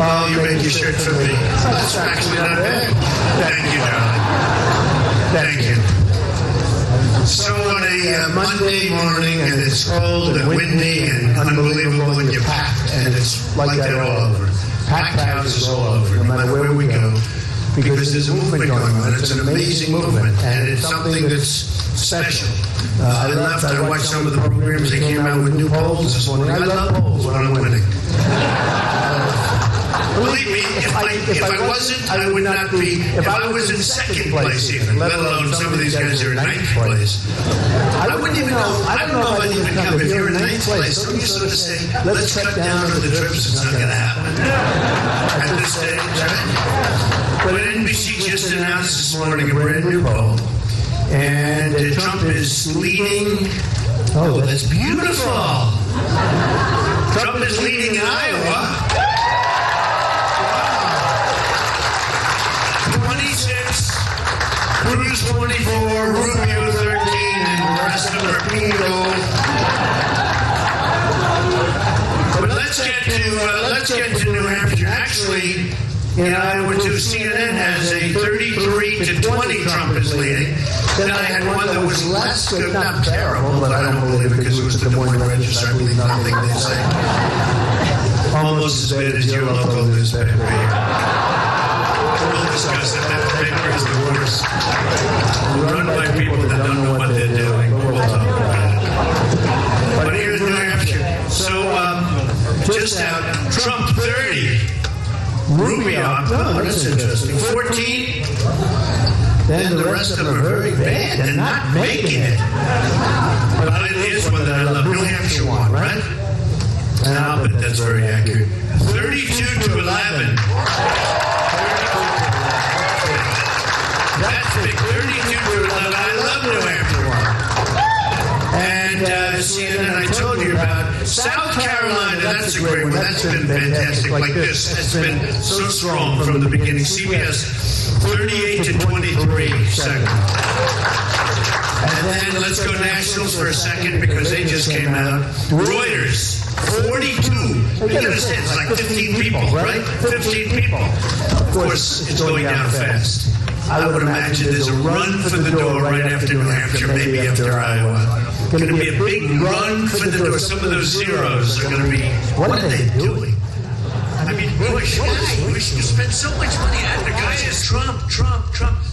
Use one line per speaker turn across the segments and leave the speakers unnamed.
Oh, you make your shirt for me. That's actually not bad. Thank you, darling. Thank you. So on a Monday morning, and it's cold and windy and unbelievable, and you're packed, and it's like that all over. Packed houses all over, no matter where we go, because there's a movement going on. It's an amazing movement, and it's something that's special. I watched some of the programs. They came out with new polls this morning. I love polls when I'm winning. Believe me, if I wasn't, I would not be. If I was in second place even, let alone some of these guys are in ninth place, I wouldn't even know. I don't know if I'd even come. If you're in ninth place, don't you sort of say, let's cut down on the trips? It's not going to happen at this stage, right? But NBC just announced this morning a brand new poll, and Trump is leading. Oh, that's beautiful. Trump is leading in Iowa. 26, Cruz 24, Rubio 13, and the rest of them are bingo. But let's get to New Hampshire. Actually, in Iowa, too, CNN has a 33-20 Trump is leading. Then I had one that was less good, not terrible, but I don't believe it because it was the Des Moines Register. I believe nothing they say. Almost as bad as your local newspaper here. We'll discuss it. That paper is the worst. Run by people that don't know what they're doing. We'll talk about it. But here's New Hampshire. So, just out, Trump 30. Rubio, oh, that's interesting. 14. Then the rest of them are very bad. They're not making it. But here's one that I love. New Hampshire one, right? And I'll bet that's very accurate. 32-11. That's big. 32-11. I love New Hampshire one. And CNN, I told you about South Carolina. That's a great one. That's been fantastic. Like this, it's been so strong from the beginning. CBS, 38-23. Second. And then let's go nationals for a second because they just came out. Reuters, 42. You understand? It's like 15 people, right? 15 people. Of course, it's going down fast. I would imagine there's a run for the door right after New Hampshire, maybe after Iowa. Going to be a big run for the door. Some of those zeros are going to be, what are they doing? I mean, Bush you spend so much money, and the guy is Trump.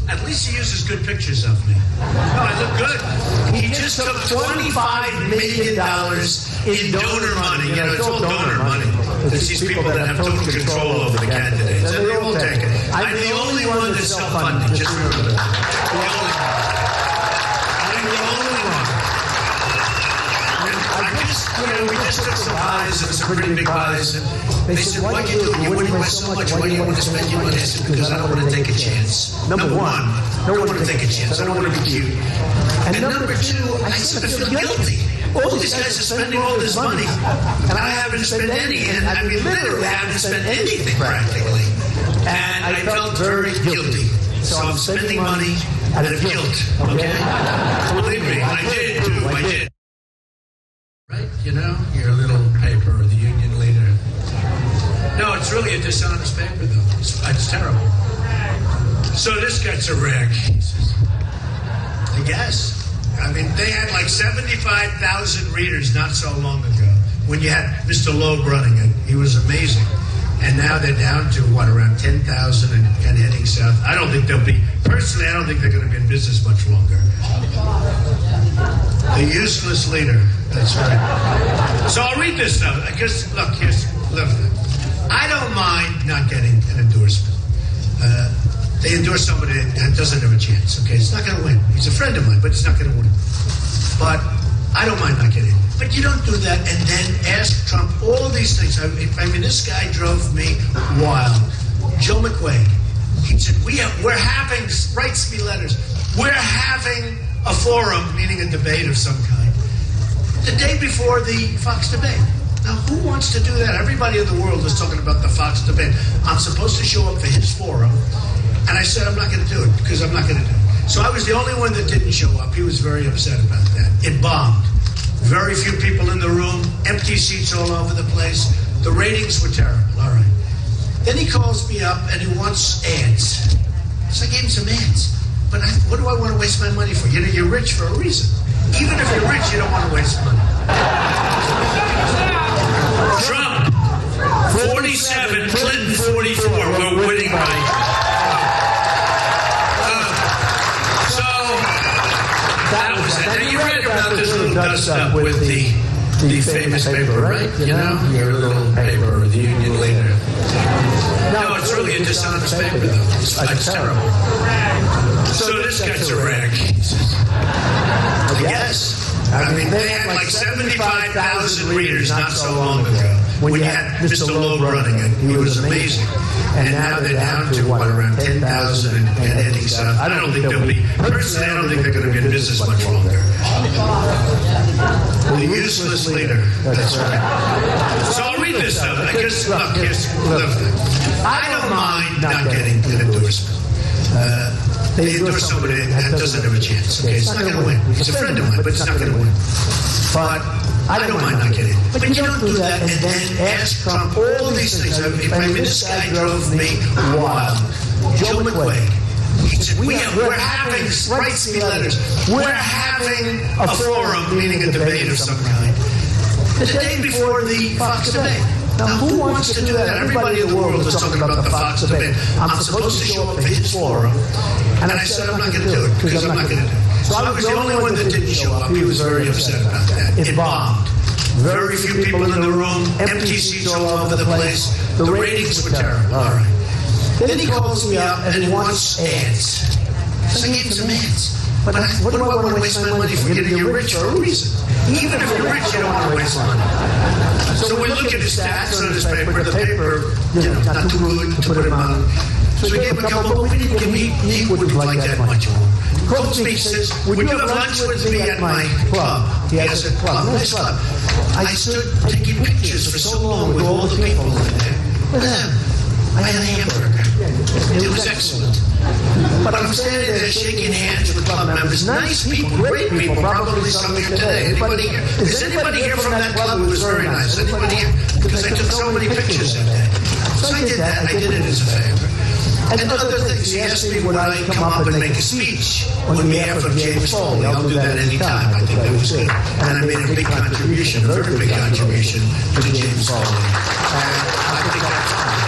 At least he uses good pictures of me. No, I look good. He just took $25 million in donor money. You know, it's all donor money. It's these people that have total control over the candidates, and they all take it. I'm the only one that's self-funding. Just remember that. I'm the only one. We just took some buys and some pretty big buys, and they said, why do you do it? You're winning by so much. Why do you want to spend your money? I said, because I don't want to take a chance. Number one, I don't want to take a chance. I don't want to be cute. And number two, I sort of feel guilty. All these guys are spending all this money, and I haven't spent any. And I mean, literally, I haven't spent anything practically. And I felt very guilty. So I'm spending money out of guilt. Okay? Believe me, I did too. I did. Right? You know, your little paper, the union leader. No, it's really a dishonest paper, though. It's terrible. So this gets a rag. He says, I guess. I mean, they had like 75,000 readers not so long ago when you had Mr. Loeb running it. He was amazing. And now they're down to, around 10,000 and heading south. I don't think they'll be, personally, I don't think they're going to be in business much longer. The useless leader. That's right. So I'll read this stuff, because, look, look. I don't mind not getting an endorsement. They endorse somebody that doesn't have a chance, okay? It's not going to win. He's a friend of mine, but it's not going to win. But I don't mind not getting it. But you don't do that and then ask Trump all these things. I mean, this guy drove me wild. Joe McQuaid. He said, we're having, writes me letters, we're having a forum, meaning a debate of some kind, the day before the Fox debate. Now, who wants to do that? Everybody in the world is talking about the Fox debate. I'm supposed to show up for his forum, and I said I'm not going to do it because I'm not going to do it. So I was the only one that didn't show up. He was very upset about that. It bombed. Very few people in the room, empty seats all over the place. The ratings were terrible. All right. Then he calls me up and he wants ads. So I gave him some ads. But what do I want to waste my money for? You know, you're rich for a reason. Even if you're rich, you don't want to waste money. Trump, 47, Clinton, 44. We're winning by. So, that was it. Now, you read about this little dust-up with the famous paper, right? You know, your little paper, the Union Leader. No, it's really a dishonest paper, though. It's like terrible. So this guy's a wreck. Yes. I mean, they had like 75,000 readers not so long ago when you had Mr. Loeb running it. He was amazing. And now they're down to, what, around 10,000 and ending stuff. I don't think they'll be, personally, I don't think they're going to be in business much longer. The useless leader. That's right. So I'll read this up. Because, look, I don't mind not getting an endorsement. They endorse somebody that doesn't have a chance. Okay, it's not going to win. He's a friend of mine, but it's not going to win. But I don't mind not getting it. But you don't do that and then ask Trump all these things. I mean, this guy drove me wild. Joe McQuaid. He said, we're having, writes me letters, we're having a forum, meaning a debate of some kind, the day before the Fox debate. Now, who wants to do that? Everybody in the world is talking about the Fox debate. I'm supposed to show up for his forum, and I said I'm not going to do it, because I'm not going to do it. So I was the only one that didn't show up. He was very upset about that. It bombed. Very few people in the room, empty seats all over the place. The ratings were terrible. All right. Then he calls me up and he wants ads. So I gave him some ads. But what do I want to waste my money for? You're rich for a reason. Even if you're rich, you don't want to waste money. So we look at the stats on this paper. The paper, not too good to put it on. So we gave him a couple, but we didn't he wouldn't like that much more. He calls me, he says, would you have lunch with me at my club? He has a club, nice club. I stood taking pictures for so long with all the people in there. With them. I had a hamburger. It was excellent. But I'm standing there shaking hands with club members. Nice people, great people, probably some here today. Anybody here? Is anybody here from that club? It was very nice. Anybody here? Because I took so many pictures that day. So I did that. I did it as a favor. And other things, he asked me would I come up and make a speech on behalf of James Foley. I'll do that anytime. I think that was good. And I made a big contribution, a very big contribution to James Foley. And I think that's fine.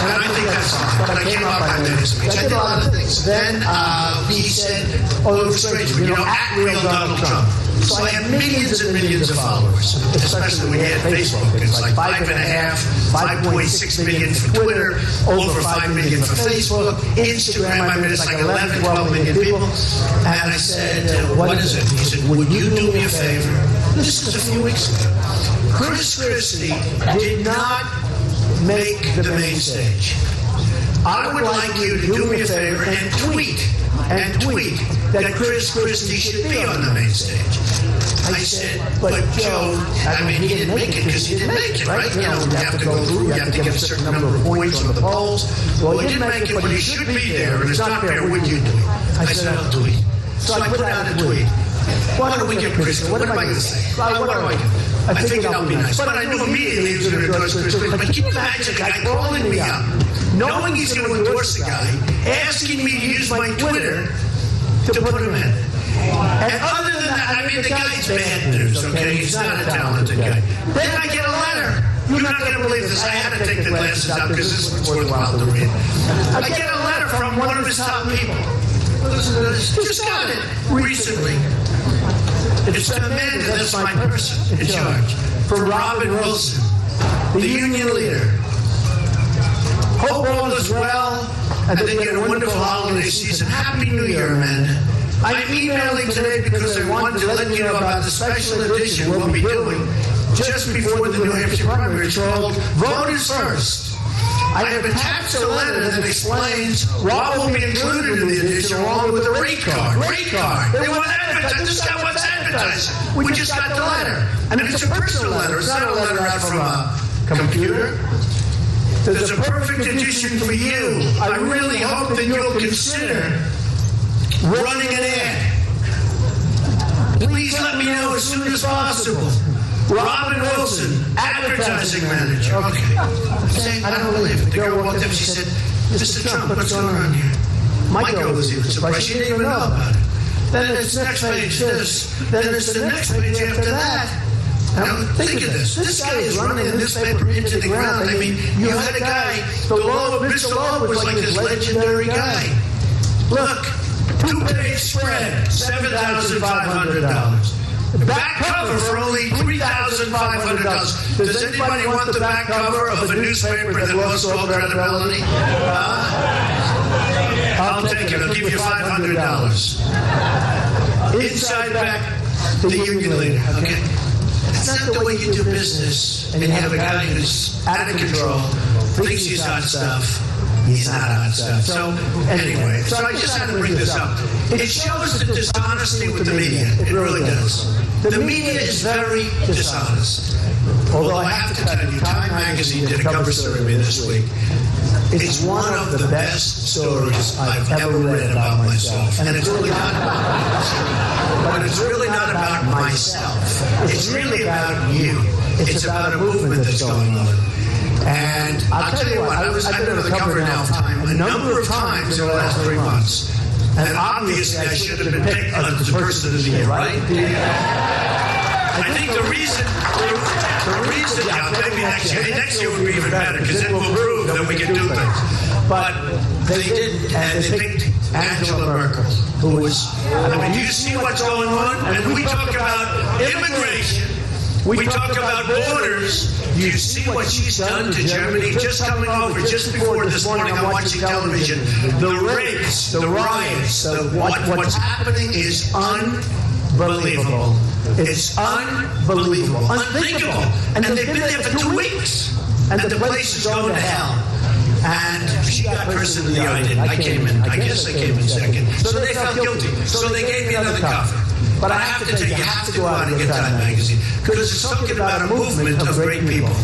And I think that's fine. But I came up, I made a speech. I did a lot of things. Then he said, oh, it was strange, at real Donald Trump. So I have millions and millions of followers, especially when you had Facebook. It's like 5.5, 5.6 million for Twitter, over 5 million for Facebook. Instagram, I mean, it's like 11, 12 million people. And I said, what is it? He said, would you do me a favor? This was a few weeks ago. Chris Christie did not make the main stage. I would like you to do me a favor and tweet that Chris Christie should be on the main stage. I said, but Joe, I mean, he didn't make it because he didn't make it, right? You know, you have to go through, you have to get a certain number of points on the polls. Well, he didn't make it, but he should be there, and it's not fair. Would you do it? I said, I'll tweet. So I put out a tweet. Why don't we get Chris? What am I going to say? What do I do? I figured I'll be nice. But I knew immediately he was going to endorse Chris. But can you imagine a guy calling me up, knowing he's going to endorse the guy, asking me to use my Twitter to put him in? And other than that, I mean, the guy's bad news, okay? He's not a talented guy. Then I get a letter. You're not going to believe this. I had to take the glasses out because this is worthwhile to read. I get a letter from one of his top people. Just got it recently. It's been amended. That's my person in charge. From Robin Wilson, the union leader. Hope all is well, and that you get a wonderful holiday season. Happy New Year, man. I'm emailing today because I wanted to let you know about the special edition we'll be doing just before the New Hampshire primary. It's called Voters First. I have attached a letter that explains what will be included in the edition along with the rate card. Rate card. They want advertising. This guy wants advertising. We just got the letter. And it's a personal letter. It's not a letter out from a computer. There's a perfect edition for you. I really hope that you'll consider running an ad. Please let me know as soon as possible. Robin Wilson, advertising manager. Okay. I'm saying, I don't believe it. The girl walked up, she said, Mr. Trump, what's going on here? My girl was even surprised. She didn't even know about it. Then it's next page this. Then it's the next page after that. Now, think of this. This guy is running the newspaper into the ground. I mean, you had a guy, Mr. Loeb was like this legendary guy. Look, 2-page spread, $7,500. The back cover for only $3,500. Does anybody want the back cover of a newspaper that lost all credibility? I'll take it. I'll give you $500. Inside back, the union leader. Okay. That's not the way you do business. And you have a guy who's out of control, thinks he's hot stuff. He's not hot stuff. So, anyway, so I just had to bring this up. It shows the dishonesty with the media. It really does. The media is very dishonest. Although I have to tell you, Time Magazine did a cover story of me this week. It's one of the best stories I've ever read about myself. And it's really not about myself. But it's really not about myself. It's really about you. It's about a movement that's going on. And I'll tell you what, I've been on the cover now of Time a number of times in the last 3 months. And obviously I should have been picked as the person of the year, right? I think the reason, yeah, maybe next year would be even better, because it will prove that we can do things. But they didn't, and they picked Angela Merkel, who was, I mean, you see what's going on? And we talk about immigration, we talk about borders. You see what she's done to Germany? Just coming over, just before this morning, I'm watching television. The rapes, the riots, what's happening is unbelievable. It's unbelievable, unthinkable. And they've been there for 2 weeks. And the place is going to hell. And she got person in the eye. I came in. I guess I came in second. So they felt guilty. So they gave me another cover. But I have to tell you, you have to go out and get Time Magazine. Because it's talking about a movement of great people.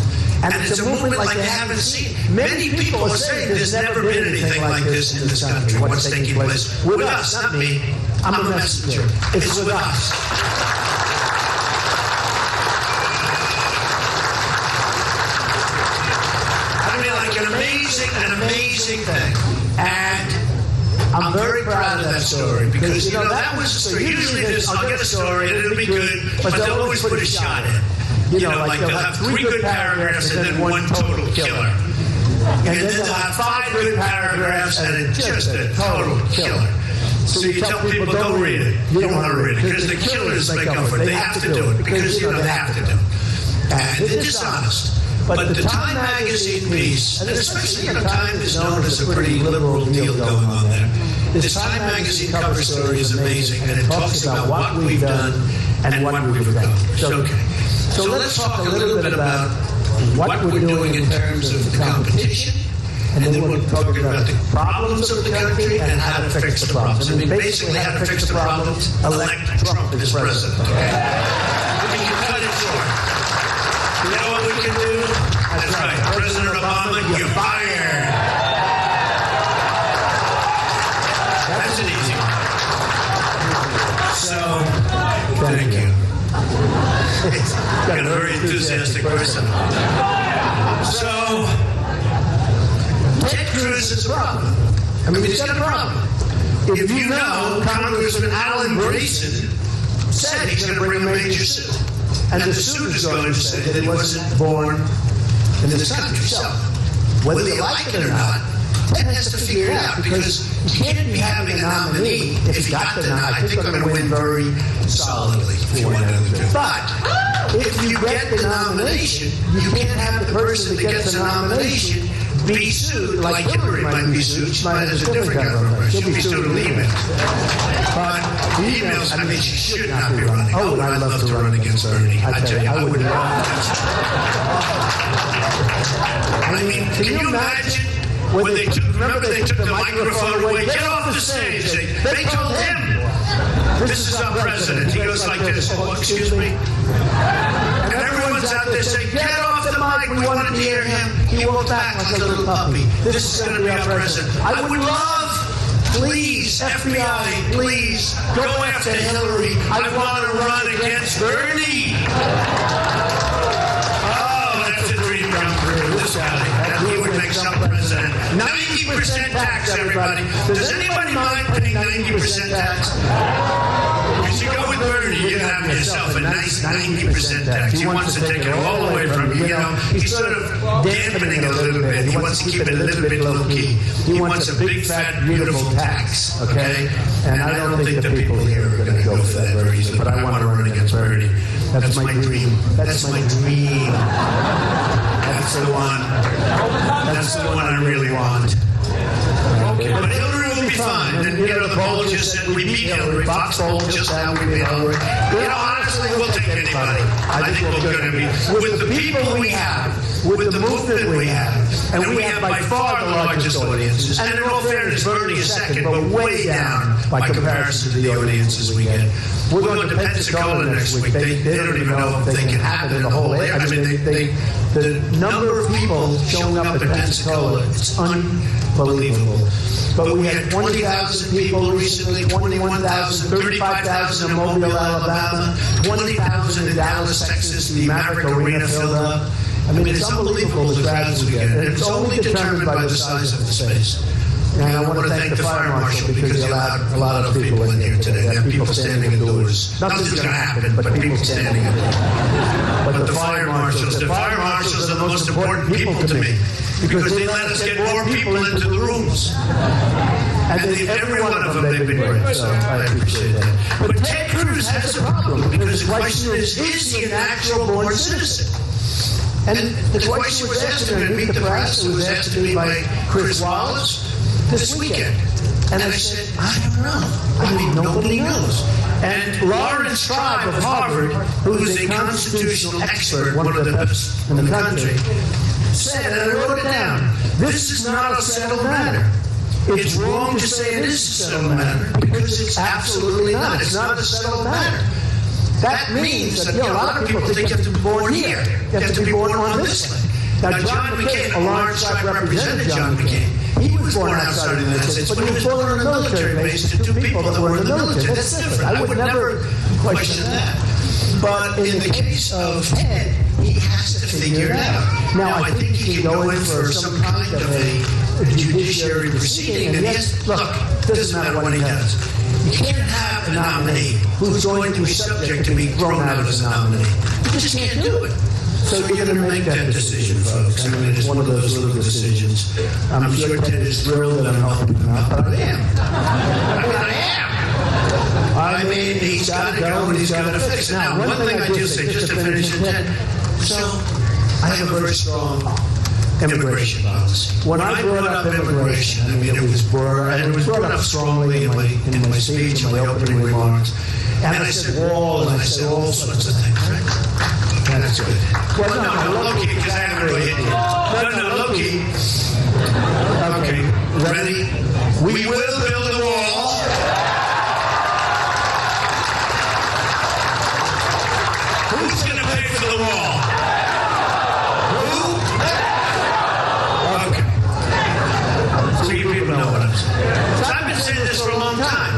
And it's a movement like they haven't seen. Many people are saying there's never been anything like this in this country. What's taking place with us, not me. I'm a messenger. It's with us. An amazing thing. And I'm very proud of that story because, you know, that was a story. Usually I'll get a story and it'll be good, but they'll always put a shot in. You know, like they'll have 3 good paragraphs and then 1 total killer. And then they'll have 5 good paragraphs and then just a total killer. So you tell people, don't read it. You don't want to read it because the killers make up for it. They have to do it because, you know, they have to do it. And they're dishonest. But the Time Magazine piece, and especially, you know, Time is known as a pretty liberal deal going on there. This Time Magazine cover story is amazing, and it talks about what we've done and what we've accomplished. Okay. So let's talk a little bit about what we're doing in terms of the competition, and then we'll talk about the problems of the country and how to fix the problems. I mean, basically, how to fix the problems, elect Trump as president. We can cut it short. You know what we can do? That's right. President Obama, you're fired. That's an easy one. So, thank you. Got a very enthusiastic person. So, Ted Cruz is a problem. I mean, he's got a problem. If you know, Congressman Alan Grayson said he's going to bring a major suit. And the suit is going to say that he wasn't born in this country. So, whether you like it or not, Ted has to figure it out because you can't be having a nominee if he got the nominee. I think I'm going to win very solidly for one of the two. But if you get the nomination, you can't have the person that gets the nomination be sued like Hillary might be sued. She might have a different government. She'll be sued in emails. But the emails, I mean, she should not be running. Oh, and I'd love to run against Bernie. I tell you, I would love to. I mean, can you imagine when they took, remember they took the microphone away? Get off the stage. They told him, this is our president. He goes like this. Oh, excuse me. And everyone's out there saying, get off the mic. We wanted to hear him. He walked back like a little puppy. This is going to be our president. I would love, please, FBI, please, go after Hillary. I want to run against Bernie. Sally, that he would make some president. 90% tax, everybody. Does anybody mind paying 90% tax? You should go with Bernie. You can have yourself a nice 90% tax. He wants to take it all away from you. You know, he's sort of dampening it a little bit. He wants to keep it a little bit low key. He wants a big, fat, beautiful tax. Okay? And I don't think the people here are going to go for that very easily. But I want to run against Bernie. That's my dream. That's my dream. That's the one. That's the one I really want. Okay. But Hillary will be fine. And, you know, the poll just said we beat Hillary. Fox poll just now we beat Hillary. You know, honestly, we'll take anybody. I think we're going to be. With the people we have, with the movement we have, and we have by far the largest audiences. And in all fairness, Bernie is second, but way down by comparison to the audiences we get. We're going to Pensacola next week. They don't even know if they can have it in the whole area. I mean, the number of people showing up at Pensacola, it's unbelievable. But we had 20,000 people recently, 21,000, 35,000 in Mobile, Alabama, 20,000 in Dallas, Texas. The Maverick Arena filled up. I mean, it's unbelievable the crowds we get. And it's only determined by the size of the space. And I want to thank the fire marshal because he allowed a lot of people in here today. There are people standing indoors. Nothing's going to happen, but people standing indoors. But the fire marshals are the most important people to me because they let us get more people into the rooms. And every one of them, they've been great. So I appreciate that. But Ted Cruz has a problem because the question is he a natural born citizen? And the question was asked to me to meet the press. It was asked to me by Chris Wallace this weekend. And I said, I don't know. I mean, nobody knows. And Lawrence Tribe of Harvard, who's a constitutional expert, one of the best in the country, said, and I wrote it down, this is not a settled matter. It's wrong to say it is a settled matter because it's absolutely not. It's not a settled matter. That means that, you know, a lot of people think you have to be born here. You have to be born on this land. Now, John McCain, a Lawrence Tribe represented John McCain. He was born outside of the United States, but he was born on a military base to two people that were in the military. That's different. I would never question that. But in the case of Ted, he has to figure it out. Now, I think he can go in for some kind of a judiciary proceeding, and yes, look, it doesn't matter what he does. You can't have a nominee who's going to be subject to being thrown out as a nominee. You just can't do it. So you're going to make that decision, folks. I mean, it's one of those little decisions. I'm sure Ted is thrilled that I'm helping him out, but I am. I mean, he's got to go and he's got to fix it. Now, one thing I do say, just to finish it, Ted, so I have a very strong immigration policy. When I brought up immigration, I mean, it was brought up strongly in my speech, in my opening remarks. And I said wall, and I said all sorts of things, right? That's good. Well, no, low-key, because I haven't really hit you. No, low-key. Okay, ready? We will build a wall. Who's going to pay for the wall? Who? Okay. So you people know what I'm saying. So I've been saying this for a long time.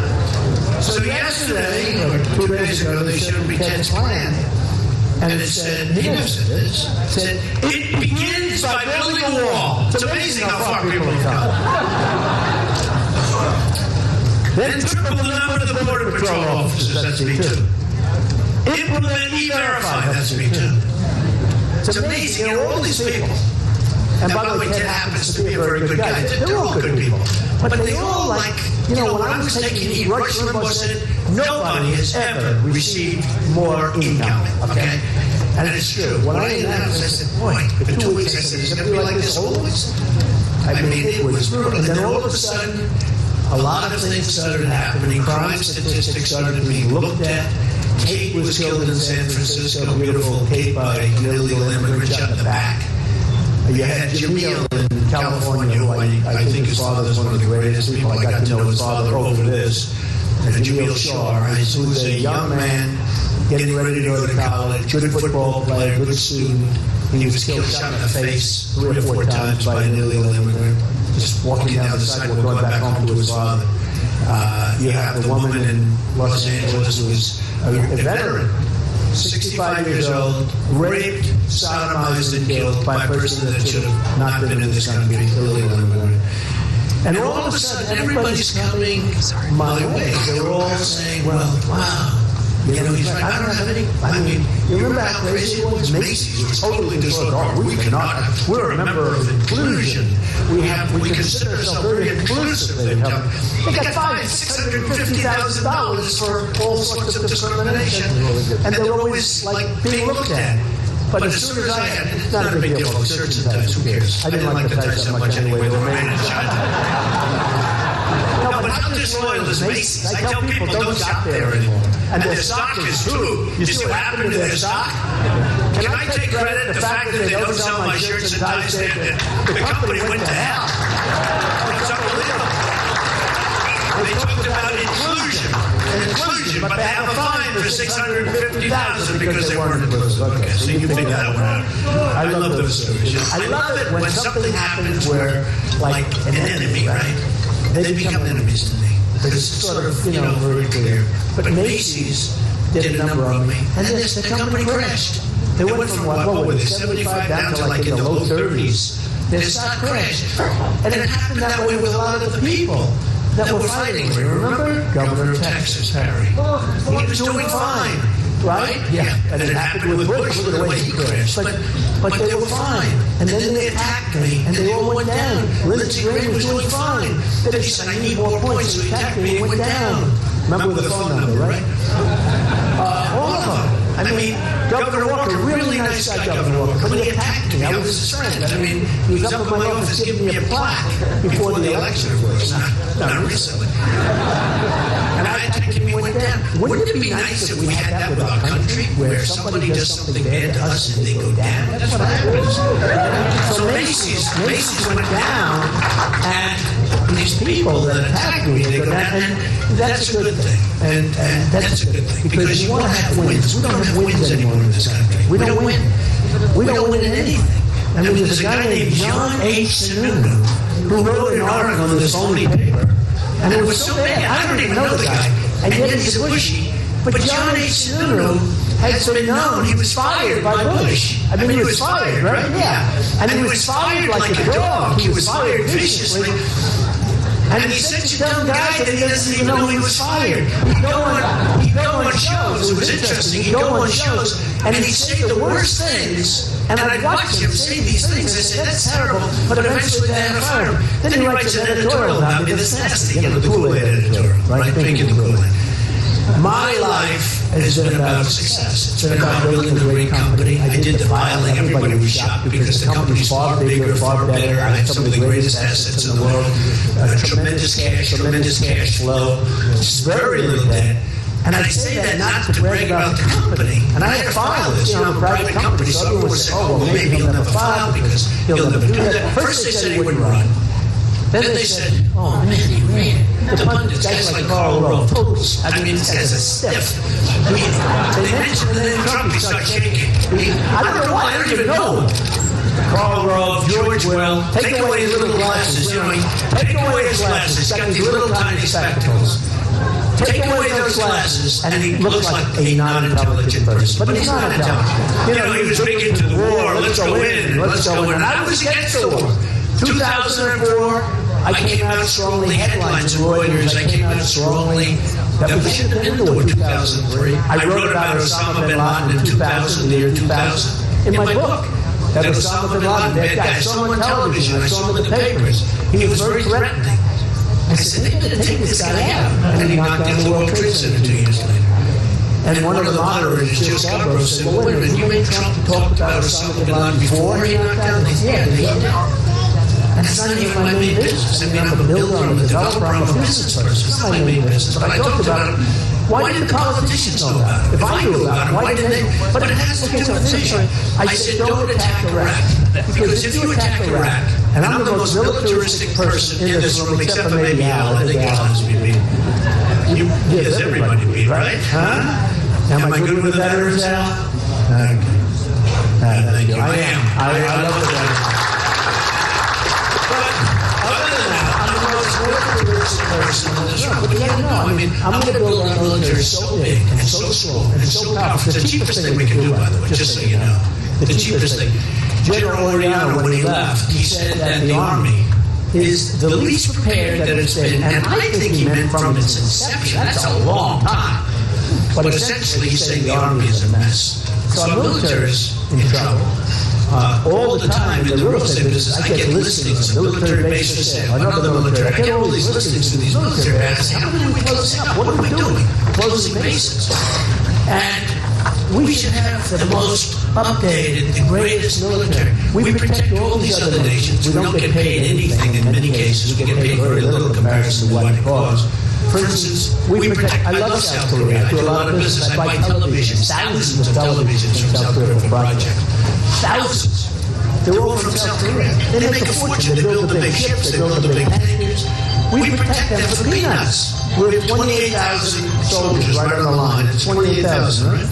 So yesterday, or 2 days ago, they showed me Ted's plan. And it said, he never said this, it said, it begins by building a wall. It's amazing how far people have come. Then triple the number of the Border Patrol officers, that's me too. Implement E-Verify, that's me too. It's amazing, you know, all these people. And by the way, Ted happens to be a very good guy. They're all good people. But they all like, you know, when I was taking E, Rush Limbaugh said, nobody has ever received more income, okay? And it's true. When I announced, I said, boy, for 2 weeks, I said, is it going to be like this always? I mean, it was brutal. And then all of a sudden, a lot of things started happening. Crime statistics started being looked at. Kate was killed in San Francisco, beautiful Kate by an illegal immigrant shot in the back. You had Jamil in California, who I think his father is one of the greatest people. I got to know his father over this. Jamil Shaw, who was a young man getting ready to go to college, good football player, good student. He was killed, shot in the face 3 or 4 times by an illegal immigrant, just walking down the sidewalk, going back home to his father. You have the woman in Los Angeles who was a veteran 65 years old, raped, sodomized, and killed by a person that should have not been in this country illegal immigrant. And all of a sudden, everybody's coming my way. They were all saying, well, wow. You know, he's right. I don't have any. I mean, you remember how crazy it was? Macy's was totally disloyal. We cannot. We're a member of inclusion. We consider ourselves very inclusive. They got fined $650,000 for all sorts of discrimination, and they were always like being looked at. But as soon as I had, it's not a big deal. Shirts and ties, who cares? I didn't like the ties that much anyway. They were made in China. No, but how disloyal is Macy's? I tell people don't shop there anymore. And their stock is too. You see what happened to their stock? Can I take credit for the fact that they don't sell my shirts and ties there? The company went to hell. It's unbelievable. They talked about inclusion, but they have a fine for $650,000 because they weren't inclusive. Okay, so you figure that one out. I love those stories. I love it when something happens where, like an enemy, right? They become enemies to me. It's sort of, very clear. But Macy's did a number on me, and then the company crashed. They went from, what were they, 75 down to like in the low 30s. Their stock crashed. And it happened that way with a lot of the people that were fighting. Remember? Governor of Texas, Harry. He was doing fine, right? Yeah. And it happened with Bush. Look at the way he crashed. But they were fine. And then they attacked me, and they all went down. Lindsey Graham was doing fine. Then he said, I need more points, so he attacked me and went down. Remember the phone number, right? All of them. I mean, Governor Walker, really nice guy, Governor Walker. When he attacked me, I was his friend. I mean, he was up in my office giving me a plaque before the election, of course. Not recently. And I attacked him, he went down. Wouldn't it be nice if we had that with our country, where somebody does something bad to us and they go down? That's what happens. So Macy's went down, and these people that attacked me, they go down, and that's a good thing. And that's a good thing. Because you want to have wins. We don't have wins anymore in this country. We don't win. We don't win in anything. I mean, there's a guy named John H. Sununu who wrote an article in this phony paper, and it was so bad. I don't even know the guy, and yet he's a Bushy. But John H. Sununu has been known, he was fired by Bush. I mean, he was fired, right? Yeah. And he was fired like a dog. He was fired viciously. And he's such a dumb guy that he doesn't even know he was fired. He'd go on shows. It was interesting. He'd go on shows, and he'd say the worst things. And I'd watch him say these things. I said, that's terrible. But eventually they had to fire him. Then he writes an editorial about me that's nasty. The Kool-Aid editorial, right? Pink in the Kool-Aid. My life has been about success. It's been about building a great company. I did the filing. Everybody was shocked because the company's far bigger, far better. I have some of the greatest assets in the world. Tremendous cash flow. Just very little debt. And I say that not to brag about the company. And I had to file this. I'm a private company, so everyone would say, oh, well, maybe he'll never file because he'll never do that. First they said he wouldn't run. Then they said, oh, man, he ran. The pundits, guys like Karl Rove, I mean, this guy's a stiff. They mentioned the name Trump, he started shaking. I don't know why, I don't even know. Karl Rove, George Will, take away his little glasses, take away his glasses, he's got these little tiny spectacles. Take away those glasses, and he looks like a non-intelligent person. But he's not intelligent. He was big into the war, let's go in. And I was against the war. 2004, I came out strongly, headlines in Reuters, I came out strongly that we should have been in the war in 2003. I wrote about Osama bin Laden in 2000, the year 2000, in my book. That Osama bin Laden, that guy, I saw him on television, I saw him in the papers. He was very threatening. I said, they're going to take this guy out. And then he knocked down the World Trade Center 2 years later. And one of the moderators, Jill Scarborough, said, well, wait a minute, you made Trump talk about Osama bin Laden before he knocked down? He said, yeah, he did. And it's not even my main business. I mean, I'm a builder, I'm a developer, I'm a business person. It's not my main business. But I talked about it. Why didn't the politicians know about it? If I knew about it, why didn't they? But it has to do with this. I said, don't attack Iraq. Because if you attack Iraq, and I'm the most militaristic person in this room, except for maybe Al, I think Al has me beat. Yes, everybody beat, right? Huh? Am I good with the veterans, Al? Thank you. I am. I love the veterans. Other than that, I'm the most militaristic person in this room. But you gotta know, I mean, I'm going to build our military so big and so strong and so powerful. It's the cheapest thing we can do, by the way, just so you know. The cheapest thing. General Oriano, when he left, he said that the Army is the least prepared that it's been. And I think he meant from its inception. That's a long time. But essentially, he's saying the Army is a mess. So our military is in trouble. All the time in the real estate business, I get listings, military base for sale, another military. I get all these listings in these military bases. How are we closing up? What are we doing? Closing bases. And we should have the most updated, the greatest military. We protect all these other nations. We don't get paid anything in many cases. We get paid very little in comparison to what it costs. For instance, we protect, I love South Korea. I do a lot of business. I buy televisions, thousands of televisions from South Korea for projects. Thousands. They're all from South Korea. They make a fortune. They build the big ships. They build the big tankers. We protect them for peanuts. We have 28,000 soldiers right on the line. It's 28,000, right?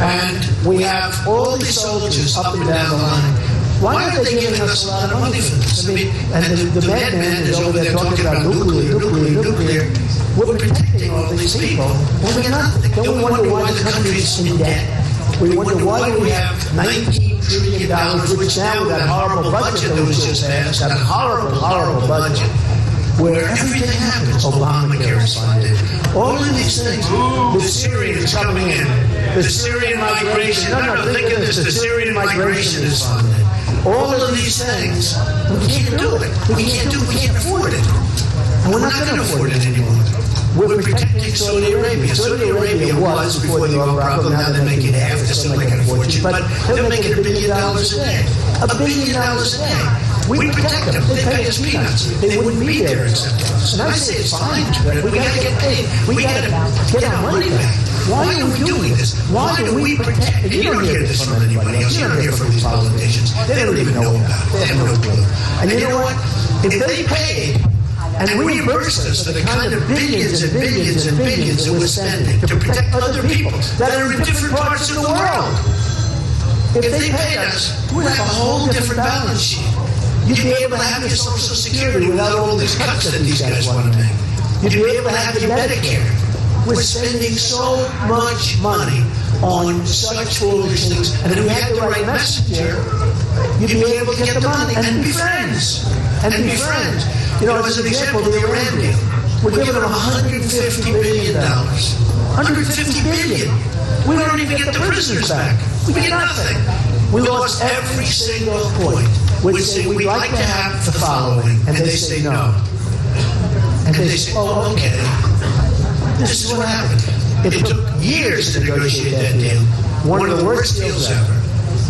And we have all these soldiers up and down the line. Why are they giving us a lot of money for this? I mean, and the madman is over there talking about nuclear. We're protecting all these people. Well, we're not. Don't we wonder why the country's in debt? We wonder why do we have $19 trillion, which now with that horrible budget that was just passed, that horrible budget, where everything happens. Obamacare is funded. All of these things. The Syrians coming in. The Syrian migration. No, think of this. The Syrian migration is funded. All of these things, we can't do it. We can't afford it. And we're not going to afford it anymore. We're protecting Saudi Arabia. Saudi Arabia was, before the oil problem, now they're making half, they're still making a fortune, but they're making $1 billion a day. $1 billion a day. We protect them. They pay us peanuts. They wouldn't be there except for us. And I say it's fine, but we got to get paid. We got to get our money back. Why are we doing this? Why do we protect? And you don't hear this from anybody else. You don't hear from these politicians. They don't even know about it. They have no clue. And you know what? If they paid and reimbursed us for the kind of billions and billions and billions that we're spending to protect other people that are in different parts of the world, if they paid us, we'd have a whole different balance sheet. You'd be able to have your Social Security without all these cuts that these guys want to make. You'd be able to have your Medicare. We're spending so much money on such foolish things. And if we had the right messenger, you'd be able to get the money and be friends. You know, as an example, the Iran deal. We're giving them $150 billion. $150 billion. We don't even get the prisoners back. We get nothing. We lost every single point. We say, we'd like to have the following. And they say no. And they say, oh, okay. This is what happened. It took years to negotiate that deal. One of the worst deals ever.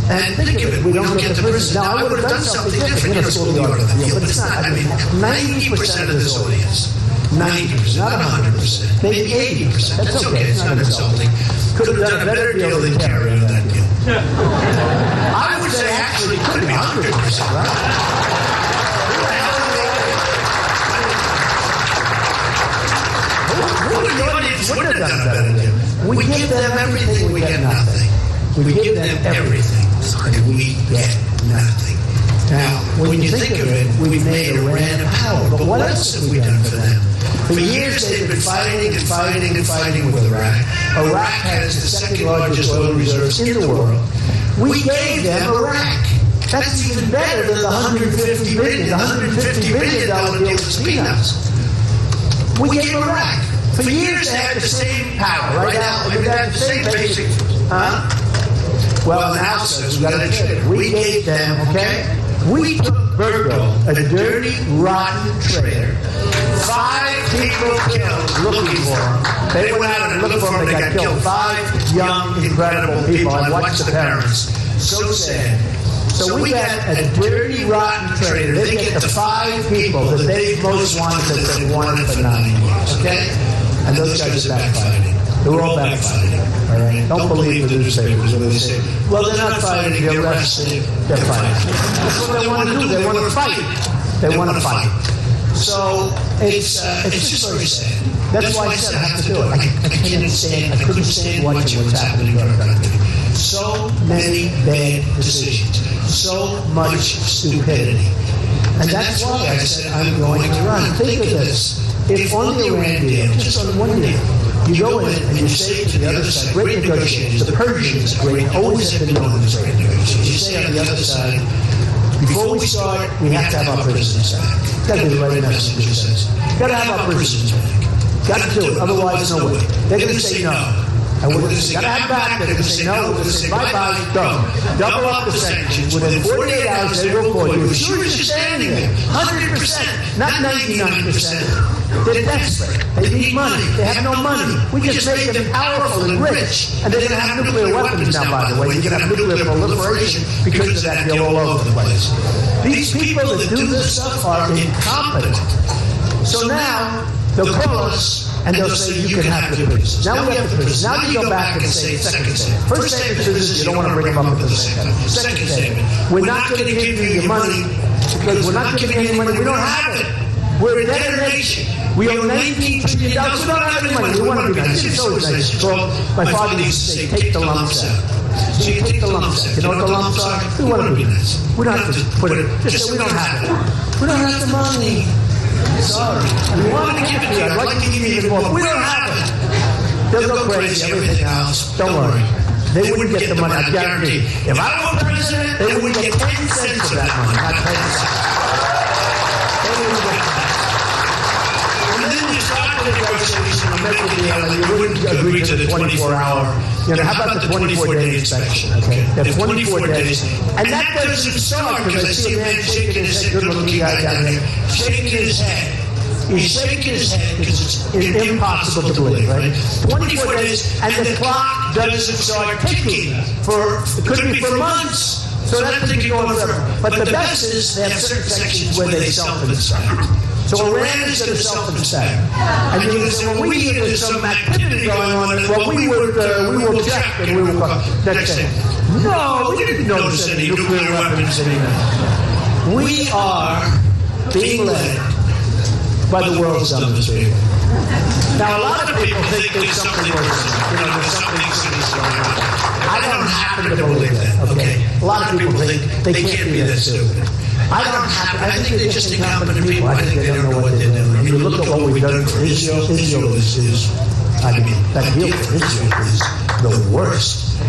And think of it, we don't get the prisoners. Now, I would have done something different. You know, it's all the art of the deal, but it's not. I mean, 90% of this audience, 90%, not 100%, maybe 80%. That's okay, it's not insulting. Could have done a better deal than Kerry on that deal. I would say actually it could be 100%, right? The audience would have done a better deal. We give them everything, we get nothing. We give them everything, and we get nothing. Now, when you think of it, we've made Iran a power, but what else have we done for them? For years, they've been fighting with Iraq. Iraq has the second largest oil reserves in the world. We gave them Iraq. That's even better than the $150 billion. The $150 billion deal was peanuts. We gave Iraq. For years, they had the same power. Right now, they had the same basic. Well, now says we got to trade. We gave them, okay? We took Virgo, a dirty, rotten traitor. 5 people killed looking for him. They went out and looked for him. They got killed. 5 young, incredible people. I watched the parents. So sad. So we got a dirty, rotten traitor. They get the 5 people that they most wanted that they wanted for 9 years, okay? And those guys are backfighting. They're all backfighting. All right? Don't believe the newspapers when they say, well, they're not fighting, they're arrested, they're fighting. That's what they want to do. They want to fight. They want to fight. So it's just very sad. That's why I said I have to do it. I couldn't stand watching what's happening in our country. So many bad decisions. So much stupidity. And that's why I said I'm going to run. Think of this.
if on the Iran deal, just on one deal, you go in and you say to the other side, great negotiators, the Persians, always have been known as great negotiators. You say on the other side, before we start, we have to have our prisoners back. Got to be the right message that says. Got to have our prisoners back. Got to do it, otherwise no way. They're going to say no. And we're going to say, got to have back. They're going to say no. We're going to say bye-bye, go. Double up the sanctions. Within 48 hours, they will call you. As soon as you're standing there, 100%, not 99%. They're desperate. They need money. They have no money. We just make them powerful and rich. And they're going to have nuclear weapons now, by the way. You're going to have nuclear proliferation because of that deal all over the place. These people that do this stuff are incompetent. So now, they'll call us and they'll say, you can have the prisoners. Now we have the prisoners. Now you go back and say, second statement. First statement is, you don't want to bring them up at the second. Second statement, we're not going to give you your money because we're not giving you any money. We don't have it. We're a debtor nation. We owe $19 trillion. We don't have any money. We want to be nice. It's always nice. So my father used to say, take the lumps out. So you take the lumps out. You know what the lumps are? We want to be nice. We don't have to put it, just say we don't have it. We don't have the money. Sorry. We want to give it to you. I'd like to give you even more. We don't have it. They'll go crazy, everything else. Don't worry. They wouldn't get the money, I guarantee. If I were president, they wouldn't get 10 cents of that money. Not 10 cents. They wouldn't get that. And then you start the negotiation and make a deal, and you wouldn't agree to the 24-hour. How about the 24-day inspection? Okay, the 24 days, and that doesn't start because I see a man shaking his head. Good-looking guy down there, shaking his head. He's shaking his head because it's impossible to believe, right? 24 days, and the clock doesn't start ticking it could be for months. So that thing can go on forever. But the best is they have certain sections where they self-inspect. So Iran is going to self-inspect. And you're going to say, well, we hear there's some activity going on. Well, we will check and we will next day. No, we didn't notice any nuclear weapons anymore. We are being led by the world's dumbest people. Now, a lot of people think there's something worse. There's something serious going on. I don't happen to believe that, okay? A lot of people think they can't be that stupid. I think they're just incompetent people. I think they don't know what they're doing. If you look at what we've done for Israel, Israel is that deal for Israel is the worst.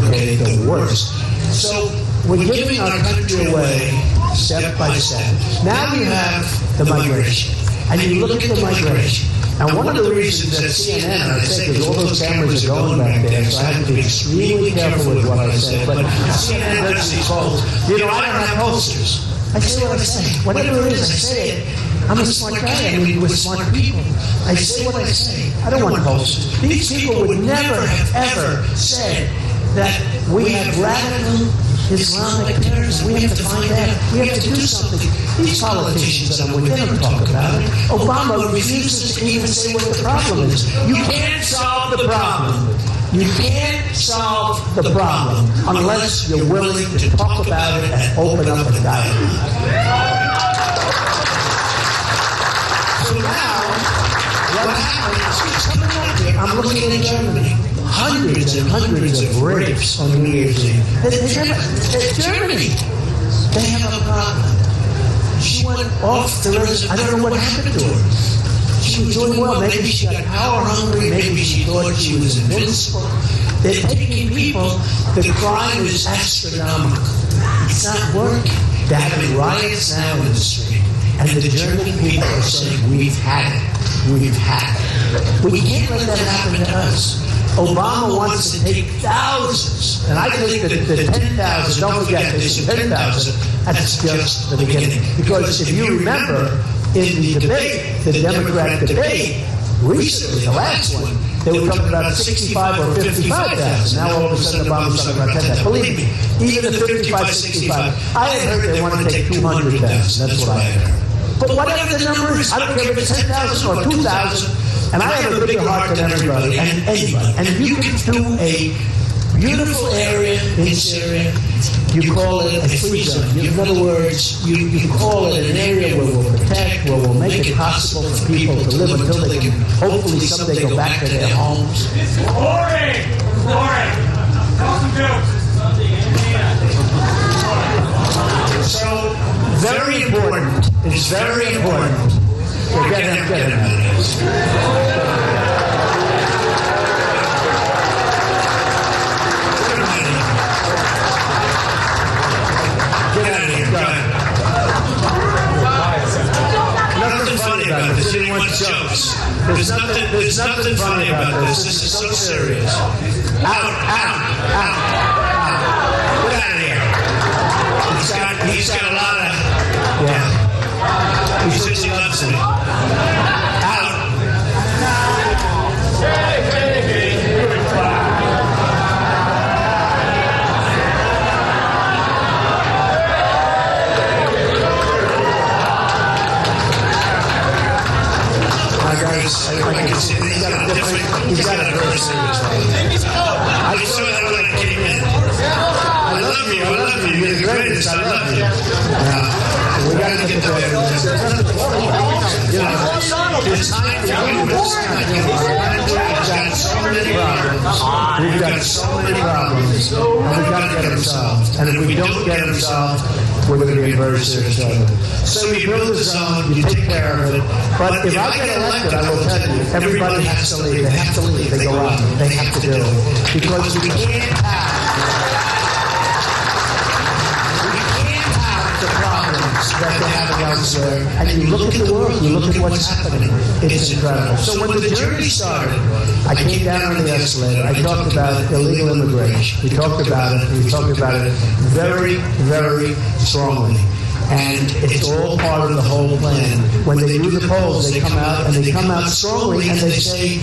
Okay, the worst. So we're giving our country away step by step. Now you have the migration. And you look at the migration. And one of the reasons that CNN, I say, because all those cameras are going back there, so I have to be extremely careful with what I say, but CNN does these polls. I don't have posters. I say what I say. Whatever it is, I say it. I'm a smart guy. We're smart people. I say what I say. I don't want posters. These people would never have ever said that we have radical Islamic terrorism. We have to find out. We have to do something. These politicians that I'm with, they don't talk about it. Obama refuses to even say what the problem is. You can't solve the problem. You can't solve the problem unless you're willing to talk about it and open up a dialogue. So now, what happens? I'm looking at Germany. Hundreds and hundreds of rapes on New Year's Eve. Germany. They have a problem. She went off the reservation. I don't know what happened to her. She was doing well. Maybe she got power hungry. Maybe she thought she was invincible. They're taking people. The crime is astronomical. It's not working. They're having riots now in the street. And the German people are saying, we've had it. We've had it. We can't let that happen to us. Obama wants to take thousands. And I think that the 10,000, don't forget, there's 10,000, that's just the beginning. Because if you remember, in the debate, the Democrat debate, recently, the last one, they were talking about 65 or 55,000. Now all of a sudden Obama's talking about 10,000. Believe me, even the 55, 65, I had heard they want to take 200,000. That's what I had heard. But whatever the number is, I don't care if it's 10,000 or 2,000, and I have a bigger heart than everybody and anybody. And if you can do a beautiful area in Syria, you call it a free zone. In other words, you call it an area where we'll protect, where we'll make it possible for people to live until they can hopefully someday go back to their homes.
Boring! Tell some jokes.
So, very important. It's very important Yeah, get him out of here.
Nothing funny about this. He wants jokes. There's nothing funny about this. This is so serious. Out. Get out of here. He's got a lot of. Yeah. He says he loves me. Out. He's got a very serious life. I saw that when I came in. I love you. You're the greatest. I love you. We got to get there. There's time for you. We've got so many problems. And we've got to get them solved. And if we don't get them solved, we're going to be in very serious trouble. So you build a zone, you take care of it. But if I get elected, I will tell you, everybody has to leave. They have to leave. They go out. They have to do it. Because we can't have the problems that they have elsewhere. And you look at the world, you look at what's happening. It's incredible. So when the journey started, I came down on the escalator. I talked about illegal immigration. We talked about it. We talked about it very, very strongly. And it's all part of the whole plan. When they do the polls, they come out and they come out strongly and they say,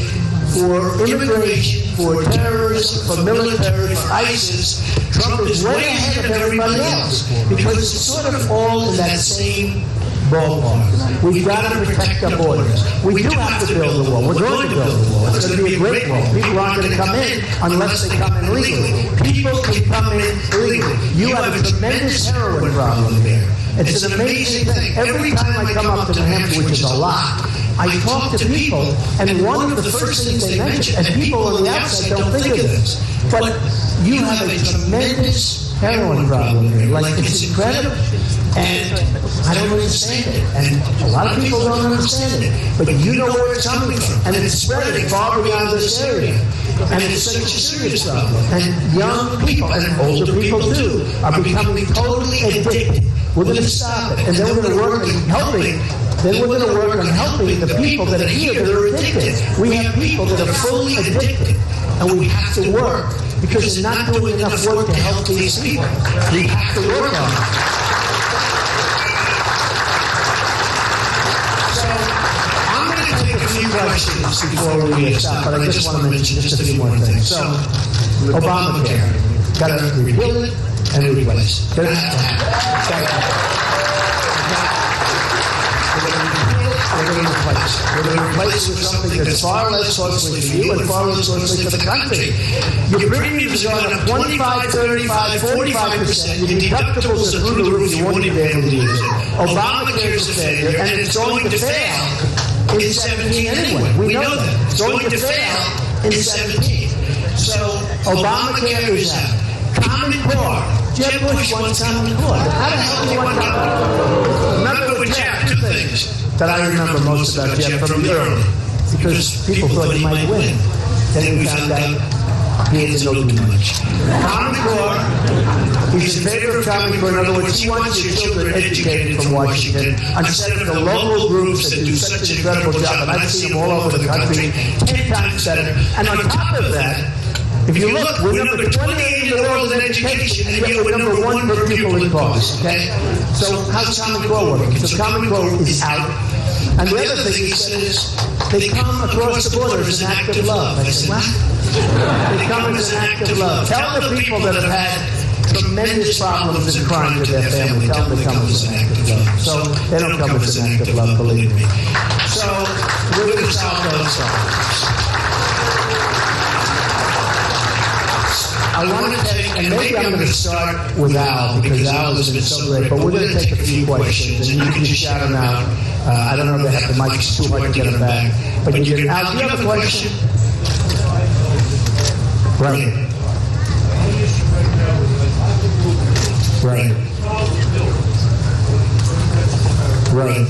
for immigration, for terrorism, for military, for ISIS, Trump is way ahead of everybody else. Because it's sort of all in that same ballpark. We've got to protect our borders. We do have to build a wall. We're going to build a wall. It's going to be a great wall. People aren't going to come in unless they come in legally. People can come in legally. You have a tremendous heroin problem here. It's an amazing thing. Every time I come up to New Hampshire, which is a lot, I talk to people, and one of the first things they mention, and people on the outside don't think of this, but you have a tremendous heroin problem here. Like, it's incredible. And I don't understand it. And a lot of people don't understand it. But you know where it's coming from. And it's spreading far beyond this area. And it's such a serious problem. And young people, and older people too, are becoming totally addicted. We're going to stop it. And then we're going to work on helping. Then we're going to work on helping the people that are here that are addicted. We have people that are fully addicted. And we have to work. Because we're not doing enough work to help these people. We have to work on it. Questions before we stop, but I just want to mention just a few more things. So, Obamacare, got to rebuild it and replace it. We're going to replace it. We're going to replace it with something that's far less costly for you and far less costly for the country. Your premiums are going up 25, 35, 45%. Your deductibles are through the roof. You won't even be able to use it. Obamacare is a failure, and it's going to fail in 17 anyway. We know that. It's going to fail in 17. So, Obamacare is out. Common Core. Jeb Bush wants Common Core. How the hell do you want Common Core? Remember with Jeb, two things that I remember most about Jeb from the early. Because people thought he might win. Then we found out he doesn't know too much. Common Core, he's in favor of Common Core. In other words, he wants your children educated from Washington instead of the local groups that do such an incredible job. And I've seen them all over the country, 10 times better. And on top of that, if you look, we're number 28 in the world in education, and yet we're number 1 per pupil in cost, okay? So how's Common Core working? So Common Core is out. And the other thing he said is, they come across the border as an act of love. I said, what? They come as an act of love. Tell the people that have had tremendous problems and crime with their family, tell them they come as an act of love. So they don't come as an act of love, believe me. So we're going to solve those problems. I want to take, and maybe I'm going to start with Al, because Al has been so great, but we're going to take a few questions, and you can just shout them out. I don't know if they have the mic, it's too hard to get them back. But you can, Al, do you have a question? Right. Right. Right.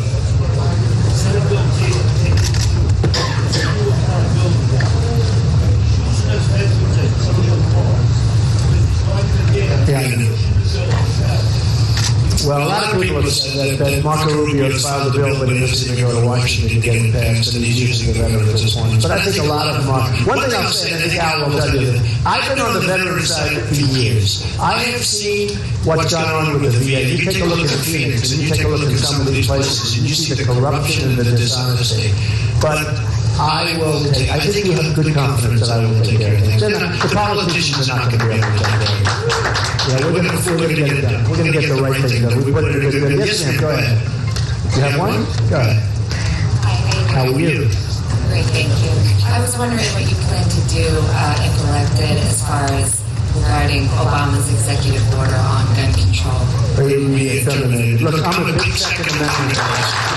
that Marco Rubio has filed a bill, but he doesn't even go to Washington to get it passed, and he's using the veterans at this point. But I think a lot of them are. One thing I'll say, and I think Al will tell you this, I've been on the veteran side for years. I have seen what's gone on with the VA. You take a look at Phoenix, and you take a look at some of these places, and you see the corruption and the dishonesty. But I think you have good confidence that I will take care of things. The politicians are not going to be able to take care of things. Yeah, we're going to get it done. We're going to get the right thing done. We put it in a good way. Yes, ma'am, go ahead. You have one? Go ahead. How are you?
Great, thank you. I was wondering what you plan to do if elected as far as regarding Obama's executive order on gun control.
Look, I'm a big Second Amendment guy.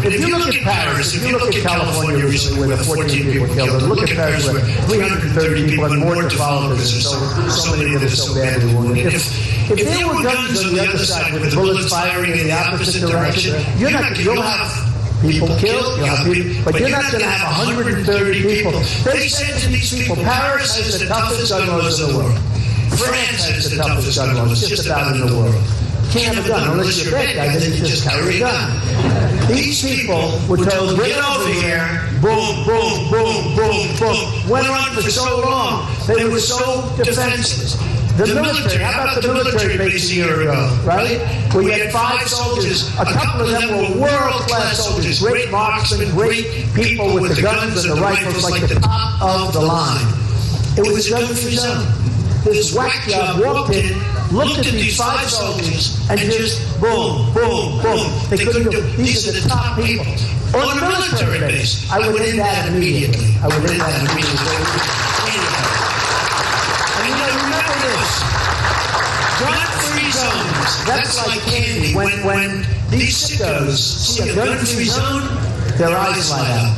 If you look at Paris, if you look at California recently where the 14 people killed, and look at Paris where 330 people and more to follow because so many that are so badly wounded. If there were guns on the other side with bullets firing in the opposite direction, you'll have people killed, you'll have people, but you're not going to have 130 people. They said to these people, Paris has the toughest gun laws in the world. France has the toughest gun laws just about in the world. Can't have a gun unless you're a bad guy, then you just carry a gun. These people were told, get over here, boom, boom, boom, boom, boom. Went on for so long, they were so defenseless. The military, how about the military base a year ago, right? We had 5 soldiers, a couple of them were world-class soldiers, great marksmen, great people with the guns and the rifles, like the top of the line. It was a gun-free zone. This whack job walked in, looked at these 5 soldiers, and just boom, boom, boom. They couldn't do it. These are the top people. On the military base, I would end that immediately. And remember this. Gun-free zones, that's like candy. When these sickos see a gun-free zone, their eyes light up.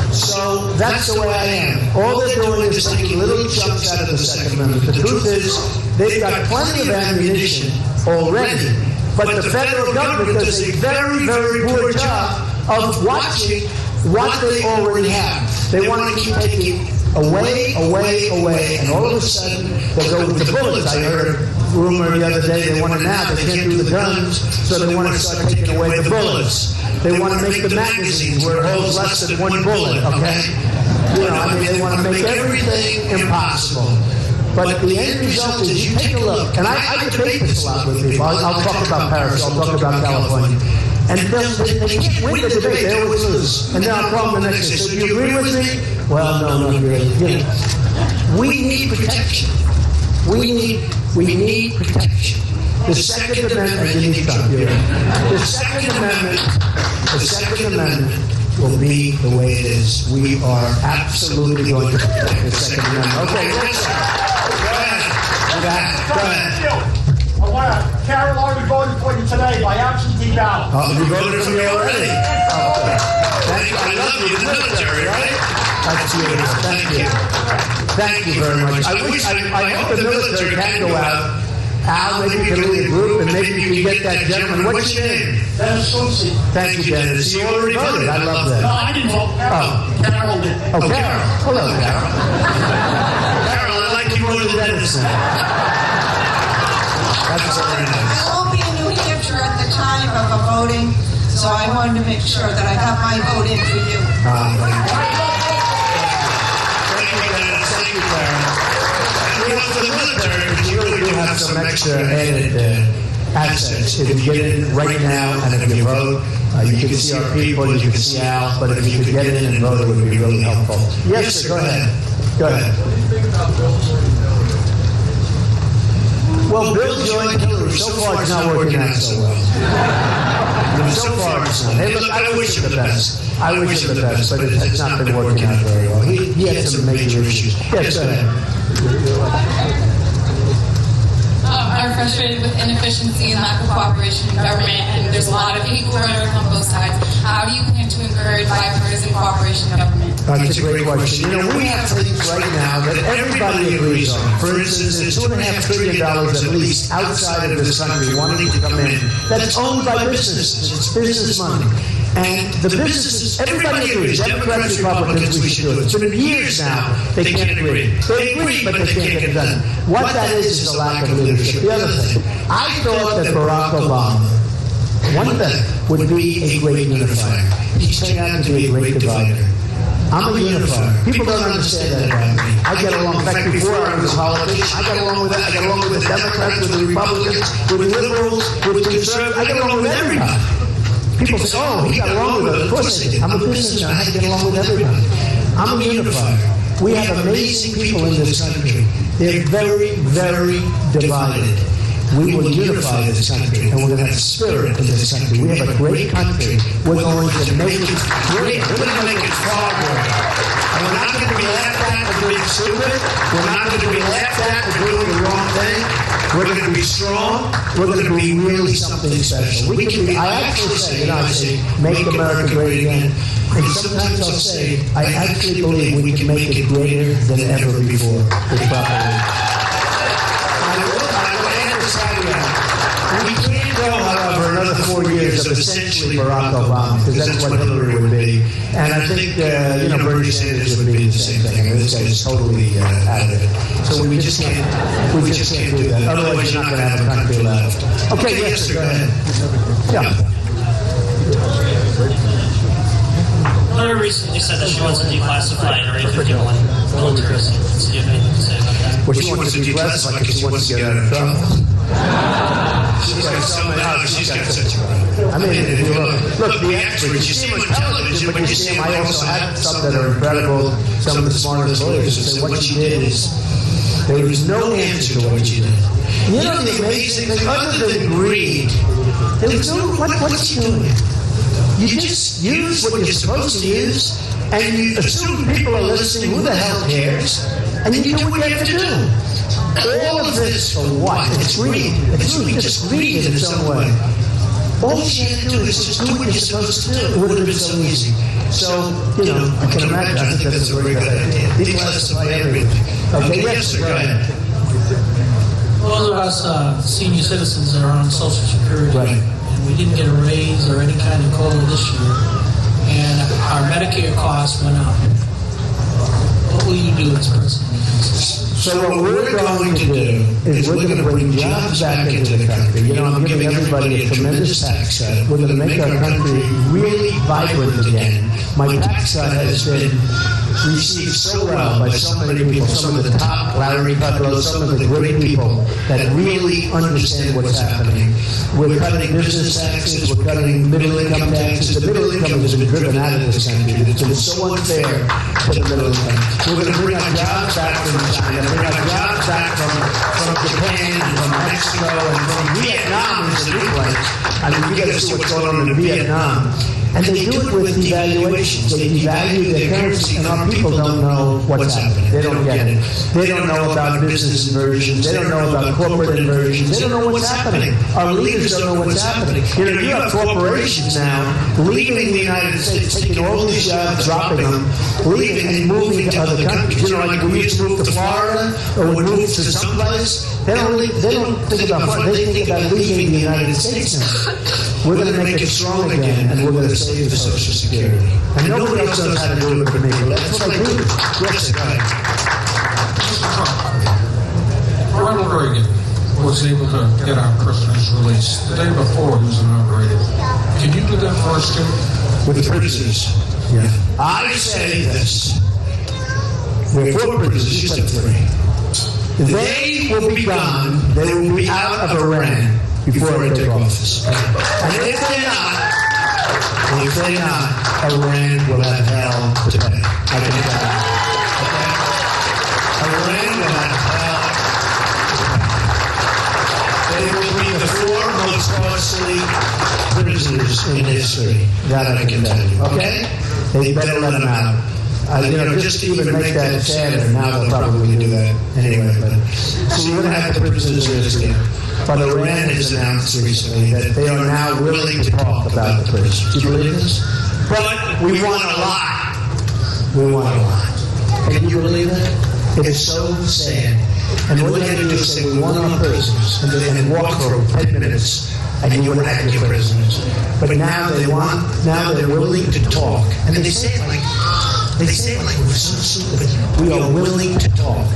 So that's the way I am. All they're doing is taking little chunks out of the Second Amendment. The truth is, they've got plenty of ammunition already, but the federal government does a very, very poor job of watching what they already have. They want to keep taking away, and all of a sudden, they'll go with the bullets. I heard a rumor the other day, they want to now, they can't do the guns, so they want to start taking away the bullets. They want to make the magazines where it holds less than 1 bullet, okay? They want to make everything impossible. But the end result is, you take a look, and I debate this a lot with people. I'll talk about Paris, I'll talk about California. And they can't win the debate, they always lose. And then I'll call them the next day. So do you agree with me? Well, no, not really. We need protection. We need protection. The Second Amendment, you need to stop here. The Second Amendment will be the way it is. We are absolutely going to protect the Second Amendment. Okay, next one. Go ahead.
Carol already voted for you today by absentee ballot.
Oh, you voted for me already? Okay. Thank you. I love you, the military, right? That's beautiful. Thank you. Thank you very much. I hope the military can go out. Al, maybe you can lead a group, and maybe you can get that gentleman. What's your name?
Dennis Susi.
Thank you, Dennis. You already voted. I love that.
No, I didn't vote. Carol did.
Oh, Carol. Hello, Carol. Carol, I like you voted Dennis. That's very nice.
I won't be in New Hampshire at the time of the voting, so I wanted to make sure that I got my vote in for you.
Thank you, Dennis. Thank you, Carol. For the military, you really do have some extra added assets. If you get in right now and if you vote, you can see our people, you can see Al, but if you could get in and vote, it would be really helpful. Yes, sir, go ahead. Go ahead. Well, Bill joined Hillary. So far, it's not working out so well. So far, it's not. Hey, look, I wish him the best. I wish him the best, but it's not been working out very well. He had some major issues. Yes, go ahead.
Are frustrated with inefficiency and lack of cooperation in government, and there's a lot of equal rhetoric on both sides. How do you plan to encourage bipartisan cooperation in government?
That's a great question. We have things right now that everybody agrees on. For instance, there's $2.5 trillion at least outside of this country wanting to come in. That's owned by businesses. It's business money. And the businesses, everybody agrees, Democrats, Republicans, we should do it. It's been years now, they can't agree. They agree, but they can't get it done. What that is a lack of leadership. The other thing, I thought that Barack Obama, one thing, would be a great unifier. He's turned out to be a great divider. I'm a unifier. People don't understand that about me. I get along. In fact, before I was a politician, I got along with that. I got along with the Democrats, with the Republicans, with the liberals, with the conservatives. I get along with everybody. People say, oh, he got along with us. Of course I did. I'm a businessman. I had to get along with everybody. I'm a unifier. We have amazing people in this country. They're very, very divided. We will unify this country, and we're going to have spirit in this country. We have a great country. We're going to make it great. We're going to make it far greater. And we're not going to be laughed at for being stupid. We're not going to be laughed at for doing the wrong thing. We're going to be strong. We're going to be really something special. We can be, I actually say, I say, make America great again. And sometimes I'll say, I actually believe we can make it greater than ever before. We can't go, however, another 4 years of essentially Barack Obama, because that's what Hillary would be. And I think, Bernie Sanders would be the same thing. I mean, this guy's totally out of it. So we just can't do that. Otherwise, you're not going to have a country left. Okay, yes, sir, go ahead. Yeah.
Hillary recently said that she wants to declassify Area 51 military. Do you have anything to say about that?
Well, she wants to declassify because she wants to get out of trouble. She's got such a right. I mean, if you look, the experts, you see them on television, but you see them, I also had some that are incredible, some of the smartest lawyers who say what she did is, there was no answer to what she did. You know the amazing thing, other than greed, there was no, what's she doing? You just use what you're supposed to use, and you assume people are listening, who the hell cares? And you do what you have to do. All of this for what? It's greed. It's really just greed in its own way. All she had to do is just do what you're supposed to do. It would have been so easy. So, I can imagine, I think that's a very good idea. Declassify everything. Okay, yes, sir, go ahead.
Those of us senior citizens that are on Social Security,
Right.
and we didn't get a raise or any kind of COLA this year, and our Medicare costs went up. What will you do as president?
So what we're going to do is we're going to bring jobs back into the country. I'm giving everybody a tremendous tax cut. We're going to make our country really vibrant again. My tax cut has been received so well by so many people, some of the top, Larry Kudlow, some of the great people that really understand what's happening. We're cutting business taxes, we're cutting middle income taxes. The middle income has been driven out of this country. It's been so unfair for the middle income. We're going to bring our jobs back from China, bring our jobs back from Japan and from Mexico and from Vietnam is a new place. I mean, you got to see what's going on in Vietnam. And they do it with devaluations. They devalue their currency, and our people don't know what's happening. They don't get it. They don't know about business inversions. They don't know about corporate inversions. They don't know what's happening. Our leaders don't know what's happening. You have corporations now leaving the United States, taking all these jobs, dropping them, leaving and moving to other countries. Like we used to move to Florida or we move to someplace. They don't think about Florida. They think about leaving the United States now. We're going to make it strong again, and we're going to save the Social Security. And nobody else knows how to do it but me. That's what I do. Yes, go ahead.
Ronald Reagan was able to get our prisoners released the day before he was inaugurated. Can you do that for us, too?
With the prisoners. Yeah. I say this. There are 4 prisoners, you said 3. They will be gone. They will be out of Iran before I take office. And if they're not, Iran will have hell to pay. I can tell you. Okay? Iran will have hell to pay. They will be the 4 most costly prisoners in history. That I can tell you. Okay? They better let them out. Just to even make that sadder, now they'll probably do that anyway. So we're going to have the prisoners here. But Iran has announced recently that they are now willing to talk about the prisoners. Do you believe this? But we want a lot. We want a lot. Can you believe that? It is so sad. And what we're going to do is say we want our prisoners and walk for 10 minutes and you would have your prisoners. But now they're willing to talk. And they say it like we're so stupid. We are willing to talk,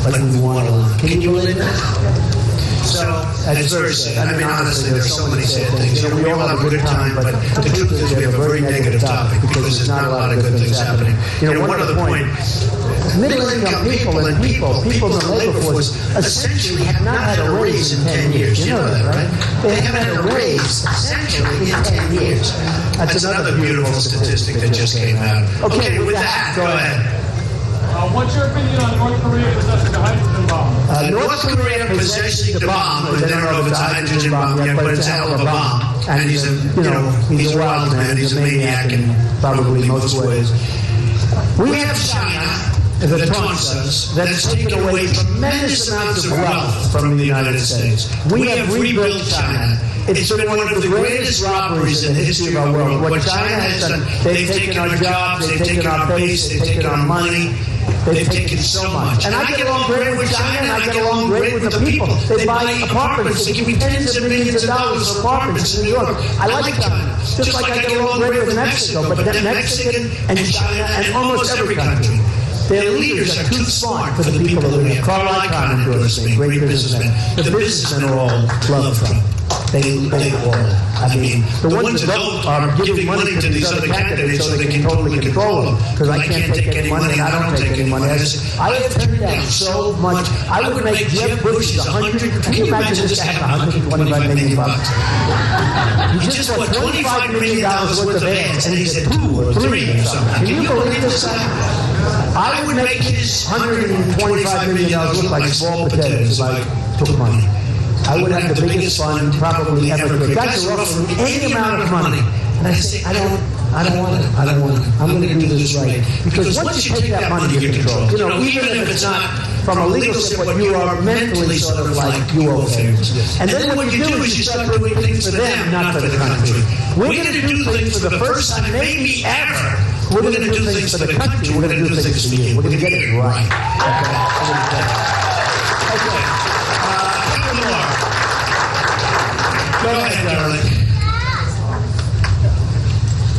but we want to learn. Can you believe that? So, it's very sad. I mean, honestly, there's so many sad things. You know, we all have a good time, but the truth is we have a very negative topic because there's not a lot of good things happening. You know, one other point, middle-income people and people in the labor force essentially have not had a raise in 10 years. You know that, right? They haven't had a raise essentially in 10 years. That's another beautiful statistic that just came out. Okay, with that, go ahead.
What's your opinion on North Korea possessing the hydrogen bomb?
North Korea possessing the bomb, they don't know if it's a hydrogen bomb yet, but it's a hell of a bomb. And he's a wild man, he's a maniac in probably most ways. We have China that taunts us, that has taken away tremendous amounts of wealth from the United States. We have rebuilt China. It's been one of the greatest robberies in the history of our world. What China has done, they've taken our jobs, they've taken our base, they've taken our money, they've taken so much. And I get along great with China, and I get along great with the people. They buy apartments, they give me tens of millions of dollars for apartments in New York. I like China, just like I get along great with Mexico, but Mexican and China and almost every country. Their leaders are too smart for the people that live here. Carl Icahn endorses me, great businessman. The businessmen are all love Trump. They all. I mean, the ones that don't are giving money to these other candidates so they can totally control them. Because I can't take any money and I don't take any money. I have turned down so much. I would make Jeb Bush's can you imagine this guy having $125 million? He just bought $25 million worth of ads and he said 2 or 3 or something. Can you believe this? I would make his $125 million look like small potatoes if I took money. I would have the biggest fund probably ever could. Guys are offering any amount of money. And I say, I don't want it. I'm going to do this right. Because once you take that money, you control. You know, even if it's not from a legal standpoint, you are mentally sort of like you owe favors. And then what you do is you start doing things for them, not for the country. We're going to do things for the first time, maybe ever. We're going to do things for the country. We're going to do things for you. We're going to get it right. Okay. Go ahead, darling.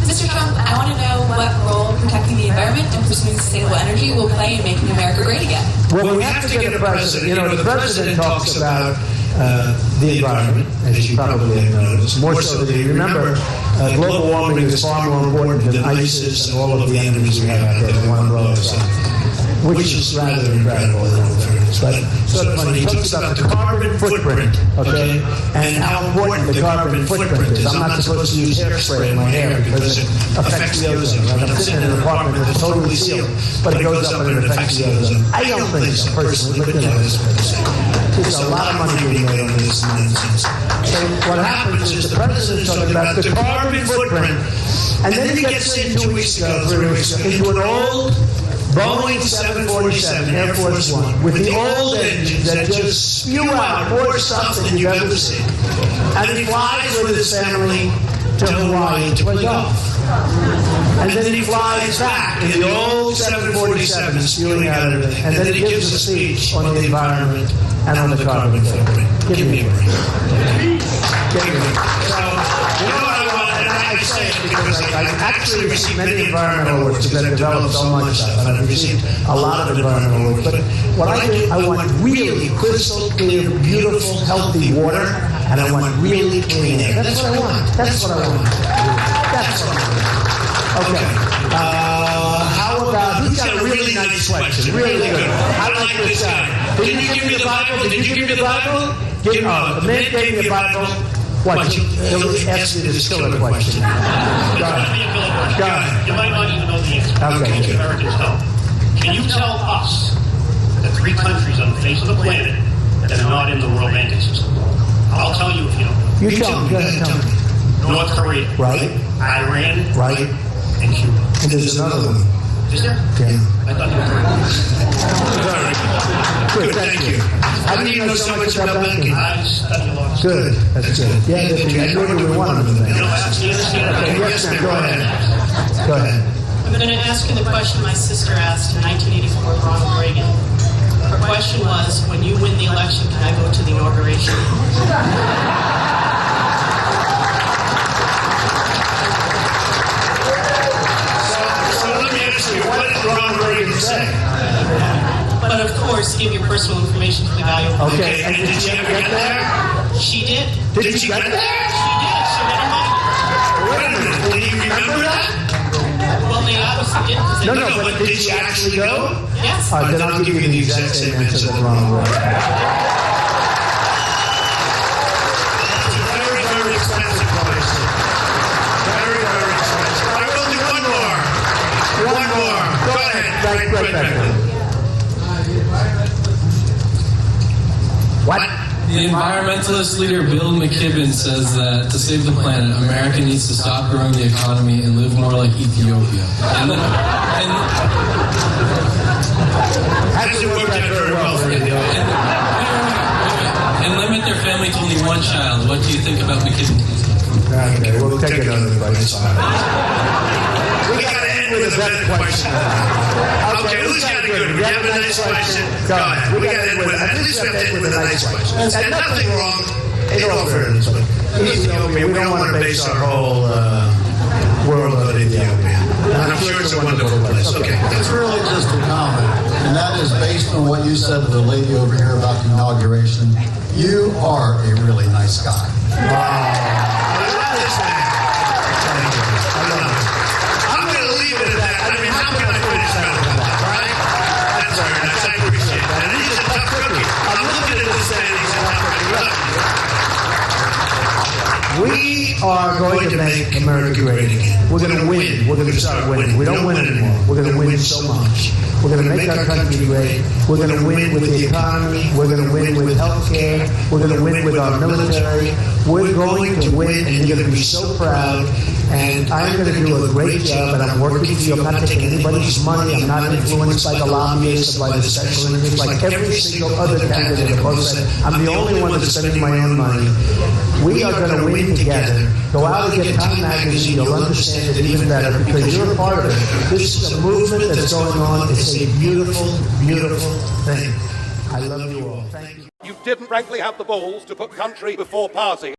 Mr. Trump, I want to know what role protecting the environment and pursuing sustainable energy will play in making America great again.
Well, we have to get the president. You know, the president talks about the environment, as you probably have noticed. More so than you remember, global warming is far more important than ISIS and all of the enemies we have out there in one row or something. Which is rather incredible in all fairness. But sort of funny, he talks about the carbon footprint, okay, and how important the carbon footprint is. I'm not supposed to use hairspray in my hair because it affects the ozone. Right? I'm sitting in an apartment that's totally sealed, but it goes up and it affects the ozone. I don't think so, personally, but you know, there's a lot of money being made on this nonsense. So what happens is the president's talking about the carbon footprint, and then he gets in 2 weeks ago, 3 weeks ago, into an old Boeing 747 Air Force One with the old engines that just spew out more stuff than you've ever seen. And he flies with his family to Hawaii to play golf. And then he flies back in the old 747 spewing out everything. And then he gives a speech on the environment and on the carbon footprint. Give me a break. Give me a break. So, you know what I want? I say it because I've actually received many environmental awards because I've developed so much stuff, and I've received a lot of environmental awards. But what I do, I want really crystal clear, beautiful, healthy water, and I want really clean air. That's what I want. That's what I want. That's what I want. Okay. How about, who's got a really nice question? Really good. I like this guy. Did you give me the Bible? Did you give me the Bible? The man gave me the Bible. What? Ask me this killer question. Go ahead.
You might not even know the answer.
Okay.
Most Americans don't. Can you tell us the 3 countries on the face of the planet that are not in the world banking system? I'll tell you if you don't know.
You tell me. Go ahead, tell me.
North Korea.
Right.
Iran.
Right.
And Cuba.
And there's another one.
Is there?
Yeah.
I thought you were
Good, thank you. How do you know so much about banking?
I studied a lot.
Good, that's good. Yeah, I know you were one of them.
You know, do you understand?
Okay, yes, ma'am, go ahead. Go ahead.
I'm going to ask you the question my sister asked in 1984 with Ronald Reagan. Her question was, when you win the election, can I go to the inauguration? course, give your personal information to the guy over there.
Okay, and did she ever get there?
She did.
Did she get there?
She did. She went in my...
Wait a minute, do you remember that?
Well, they obviously did.
No, but did she actually go?
Yes.
Then I'll give you the exact same answer that Ron wrote.
Very, very expensive place. Very, very expensive. I will do one more. One more. Go ahead.
Right back. What?
The environmentalist leader Bill McKibben says that to save the planet, America needs to stop growing the economy and live more like Ethiopia.
Hasn't worked out very well for Ethiopia.
And limit their family to only one child. What do you think about McKibben?
Okay, we'll take it on the right side.
We gotta end with a better question. Okay, who's got a good one? You have a nice question? Go ahead. We gotta end with, at least we have to end with a nice question. And nothing wrong in all fairness. Ethiopia, we don't want to base our whole world on Ethiopia. And I'm sure it's a wonderful place. Okay.
It's really just a comment, and that is based on what you said to the lady over here about the inauguration. You are a really nice guy.
I'm going to leave it at that. I mean, how can I finish that with that, right? That's very nice. I appreciate that. And he's a tough cookie. I'm looking at this and he's a tough cookie.
We are going to make America great again. We're going to win. We're going to start winning. We don't win anymore. We're going to win so much. We're going to make our country great. We're going to win with the economy. We're going to win with health care. We're going to win with our military. We're going to win, and you're going to be so proud. And I'm going to do a great job, and I'm working for you. I'm not taking anybody's money. I'm not influenced by the lobbyists or by the special interests like every single other candidate opposed. I'm the only one that's spending my own money. We are going to win together. Go out and get Time Magazine. You'll understand it even better because you're a part of it. This is a movement that's going on. It's a beautiful, beautiful thing. I love you all. Thank you.
You didn't frankly have the balls to put country before party.